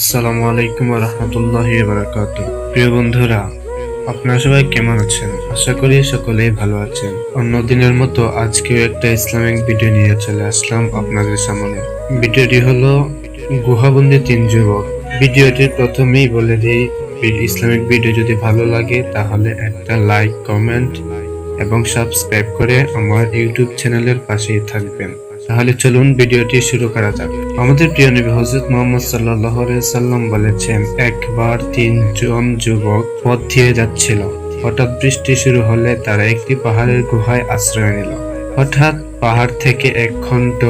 আসসালামু আলাইকুম ওয়া রাহমাতুল্লাহি ওয়া বারাকাতুহু। প্রিয় বন্ধুরা, আপনারা সবাই কেমন আছেন? আশা করি সকলেই ভালো আছেন। অন্য দিনের মতো আজকেও একটা ইসলামিক ভিডিও নিয়ে চলে আসলাম আপনাদের সামনে। ভিডিওটি হলো গুহাবন্দি 3 যুবক। ভিডিওটির প্রথমেই বলে দিই, ইসলামিক ভিডিও যদি ভালো লাগে তাহলে একটা লাইক, কমেন্ট এবং সাবস্ক্রাইব করে আমার ইউটিউব চ্যানেলের পাশেই থাকবেন। তাহলে চলুন ভিডিওটি শুরু করা যাক। আমাদের প্রিয় নবী হযরত মুহাম্মদ সাল্লাল্লাহু আলাইহি সাল্লাম বলেছেন, একবার 3 জন যুবক পথ দিয়ে যাচ্ছিল। হঠাৎ বৃষ্টি শুরু হলে তারা একটি পাহাড়ের গুহায় আশ্রয় নিল। হঠাৎ পাহাড় থেকে এক খণ্ড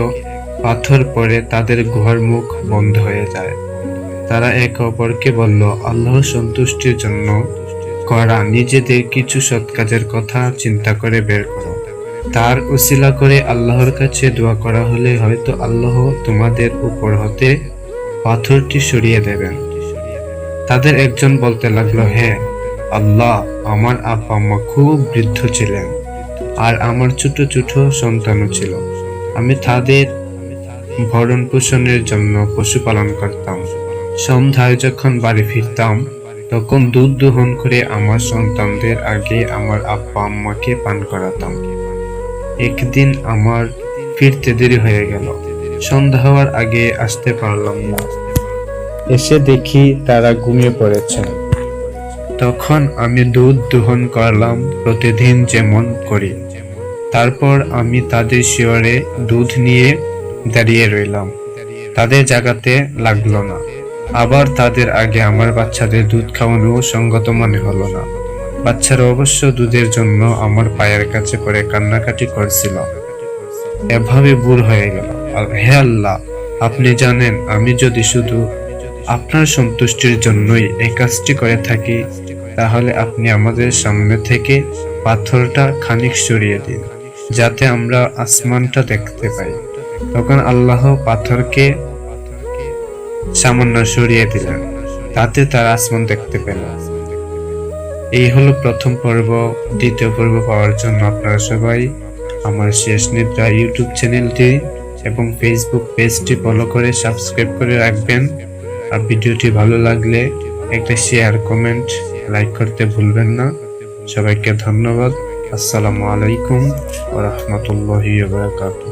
পাথর পড়ে তাদের গুহার মুখ বন্ধ হয়ে যায়। তারা একে অপরকে বলল, আল্লাহর সন্তুষ্টির জন্য করা নিজেদের কিছু সৎ কাজের কথা চিন্তা করে বের করো। তার উসিলা করে আল্লাহর কাছে দোয়া করা হলে হয়তো আল্লাহ তোমাদের উপর হতে পাথরটি সরিয়ে দেবেন। তাদের একজন বলতে লাগলো, হে আল্লাহ, আমার আব্বা আম্মা খুব বৃদ্ধ ছিলেন আর আমার ছোট ছোট সন্তানও ছিল। আমি তাদের ভরণ পোষণের জন্য পশুপালন করতাম। সন্ধ্যায় যখন বাড়ি ফিরতাম তখন দুধ দোহন করে আমার সন্তানদের আগে আমার আব্বা আম্মাকে পান করাতাম। একদিন আমার ফিরতে দেরি হয়ে গেল। সন্ধ্যা হওয়ার আগে আসতে পারলাম না। এসে দেখি তারা ঘুমিয়ে পড়েছে। তখন আমি দুধ দোহন করলাম প্রতিদিন যেমন করি। তারপর আমি তাদের শিয়রে দুধ নিয়ে দাঁড়িয়ে রইলাম। তাদের জাগাতে লাগলো না। আবার তাদের আগে আমার বাচ্চাদের দুধ খাওয়ানো সঙ্গত মনে হলো না। বাচ্চারা অবশ্য দুধের জন্য আমার পায়ের কাছে পড়ে কান্নাকাটি করছিল। এভাবে বুড় হয়ে গেল। হে আল্লাহ, আপনি জানেন আমি যদি শুধু আপনার সন্তুষ্টির জন্যই এই কাজটি করে থাকি তাহলে আপনি আমাদের সামনে থেকে পাথরটা খানিক সরিয়ে দিন যাতে আমরা আসমানটা দেখতে পাই। তখন আল্লাহ পাথরকে সামান্য সরিয়ে দিলেন, তাতে তারা আসমান দেখতে পেল। এই হলো প্রথম পর্ব। দ্বিতীয় পর্ব পাওয়ার জন্য আপনারা সবাই আমার শেষ নিদ্রা ইউটিউব চ্যানেলটি এবং ফেসবুক পেজটি ফলো করে সাবস্ক্রাইব করে রাখবেন। আর ভিডিওটি ভালো লাগলে একটা শেয়ার, কমেন্ট, লাইক করতে ভুলবেন না। সবাইকে ধন্যবাদ। আসসালামু আলাইকুম ওয়া রাহমাতুল্লাহি ওয়া বারাকাতুহু।